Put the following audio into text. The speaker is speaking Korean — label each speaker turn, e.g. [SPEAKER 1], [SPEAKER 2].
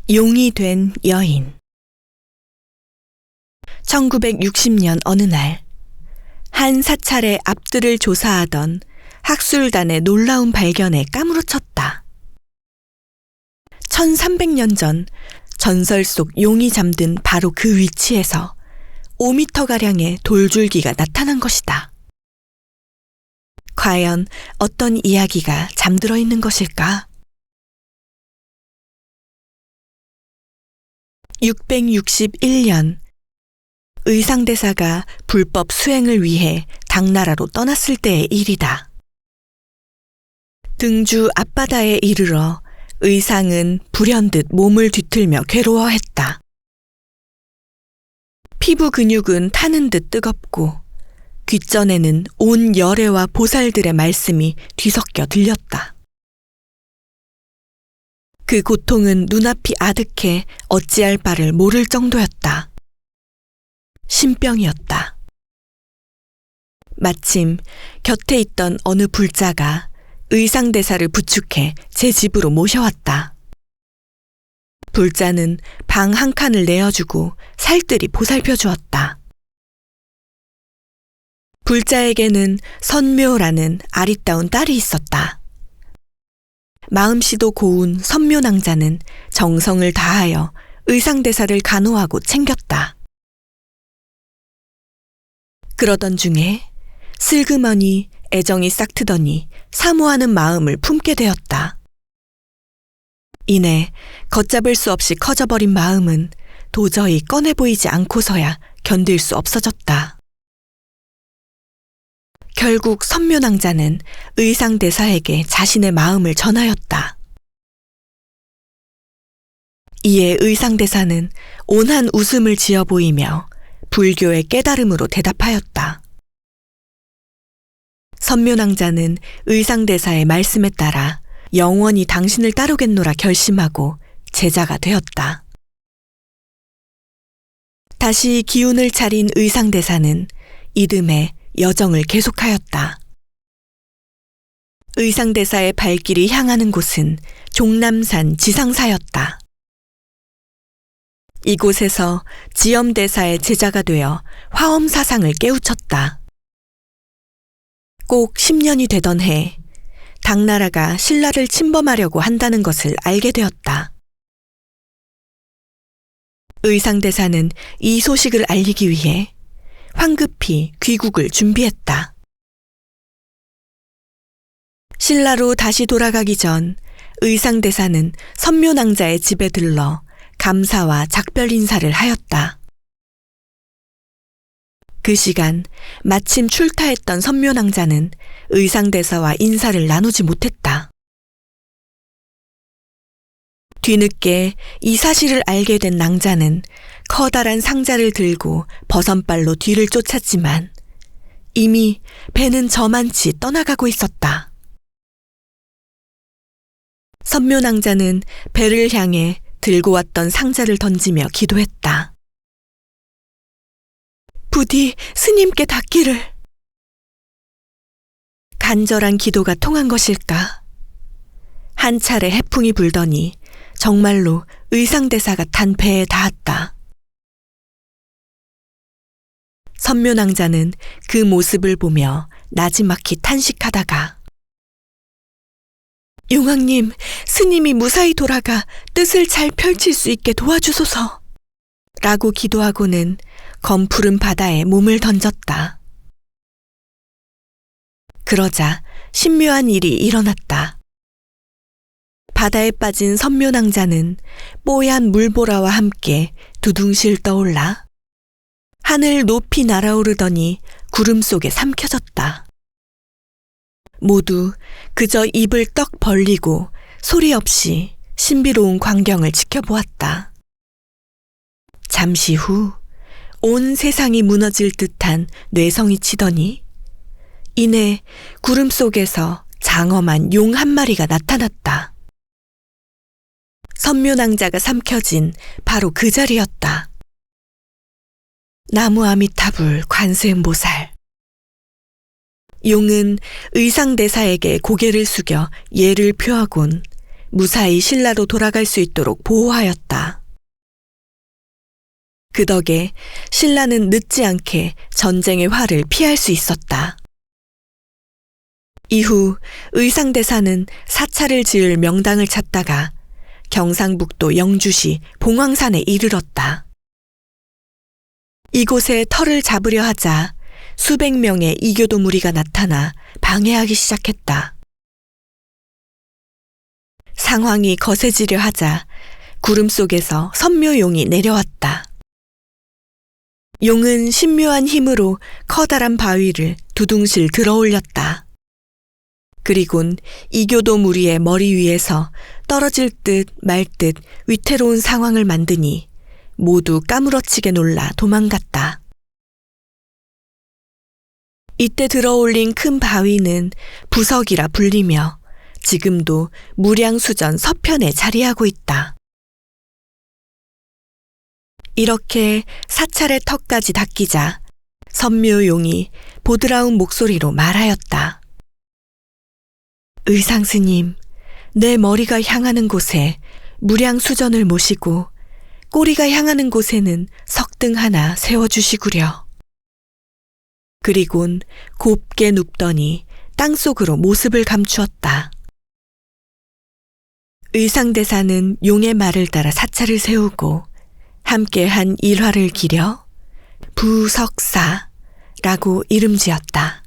[SPEAKER 1] 용이 된 여인. 1960년 어느 날, 한 사찰의 앞들을 조사하던 학술단의 놀라운 발견에 까무러쳤다. 1300년 전 전설 속 용이 잠든 바로 그 위치에서 5m가량의 돌줄기가 나타난 것이다. 과연 어떤 이야기가 잠들어 있는 것일까? 661년, 의상대사가 불법 수행을 위해 당나라로 떠났을 때의 일이다. 등주 앞바다에 이르러 의상은 불현듯 몸을 뒤틀며 괴로워했다. 피부 근육은 타는 듯 뜨겁고 귓전에는 온 열애와 보살들의 말씀이 뒤섞여 들렸다. 그 고통은 눈앞이 아득해 어찌할 바를 모를 정도였다. 신병이었다. 마침 곁에 있던 어느 불자가 의상대사를 부축해 제 집으로 모셔왔다. 불자는 방 한 칸을 내어주고 살뜰히 보살펴 주었다. 불자에게는 선묘라는 아리따운 딸이 있었다. 마음씨도 고운 선묘낭자는 정성을 다하여 의상대사를 간호하고 챙겼다. 그러던 중에 슬그머니 애정이 싹트더니 사모하는 마음을 품게 되었다. 이내 걷잡을 수 없이 커져버린 마음은 도저히 꺼내 보이지 않고서야 견딜 수 없어졌다. 결국 선묘낭자는 의상대사에게 자신의 마음을 전하였다. 이에 의상대사는 온한 웃음을 지어 보이며 불교의 깨달음으로 대답하였다. 선묘낭자는 의상대사의 말씀에 따라 영원히 당신을 따르겠노라 결심하고 제자가 되었다. 다시 기운을 차린 의상대사는 이듬해 여정을 계속하였다. 의상대사의 발길이 향하는 곳은 종남산 지상사였다. 이곳에서 지엄대사의 제자가 되어 화엄사상을 깨우쳤다. 꼭 10년이 되던 해, 당나라가 신라를 침범하려고 한다는 것을 알게 되었다. 의상대사는 이 소식을 알리기 위해 황급히 귀국을 준비했다. 신라로 다시 돌아가기 전 의상대사는 선묘낭자의 집에 들러 감사와 작별 인사를 하였다. 그 시간 마침 출타했던 선묘낭자는 의상대사와 인사를 나누지 못했다. 뒤늦게 이 사실을 알게 된 낭자는 커다란 상자를 들고 버선발로 뒤를 쫓았지만 이미 배는 저만치 떠나가고 있었다. 선묘낭자는 배를 향해 들고 왔던 상자를 던지며 기도했다. 부디 스님께 닿기를. 간절한 기도가 통한 것일까? 한 차례 해풍이 불더니 정말로 의상대사가 탄 배에 닿았다. 선묘낭자는 그 모습을 보며 나지막히 탄식하다가 용왕님, 스님이 무사히 돌아가 뜻을 잘 펼칠 수 있게 도와주소서 라고 기도하고는 검푸른 바다에 몸을 던졌다. 그러자 신묘한 일이 일어났다. 바다에 빠진 선묘낭자는 뽀얀 물보라와 함께 두둥실 떠올라 하늘 높이 날아오르더니 구름 속에 삼켜졌다. 모두 그저 입을 떡 벌리고 소리 없이 신비로운 광경을 지켜보았다. 잠시 후 온 세상이 무너질 듯한 뇌성이 치더니 이내 구름 속에서 장엄한 용 한 마리가 나타났다. 선묘낭자가 삼켜진 바로 그 자리였다. 나무 아미타불 관세음보살. 용은 의상대사에게 고개를 숙여 예를 표하곤 무사히 신라로 돌아갈 수 있도록 보호하였다. 그 덕에 신라는 늦지 않게 전쟁의 화를 피할 수 있었다. 이후 의상대사는 사찰을 지을 명당을 찾다가 경상북도 영주시 봉황산에 이르렀다. 이곳에 터를 잡으려 하자 수백 명의 이교도 무리가 나타나 방해하기 시작했다. 상황이 거세지려 하자 구름 속에서 선묘용이 내려왔다. 용은 신묘한 힘으로 커다란 바위를 두둥실 들어올렸다. 그리곤 이교도 무리의 머리 위에서 떨어질 듯 말 듯 위태로운 상황을 만드니 모두 까무러치게 놀라 도망갔다. 이때 들어올린 큰 바위는 부석이라 불리며 지금도 무량수전 서편에 자리하고 있다. 이렇게 사찰의 턱까지 닦이자 선묘용이 보드라운 목소리로 말하였다. 의상스님, 내 머리가 향하는 곳에 무량수전을 모시고 꼬리가 향하는 곳에는 석등 하나 세워주시구려. 그리곤 곱게 눕더니 땅속으로 모습을 감추었다. 의상대사는 용의 말을 따라 사찰을 세우고 함께한 일화를 기려 부석사라고 이름지었다.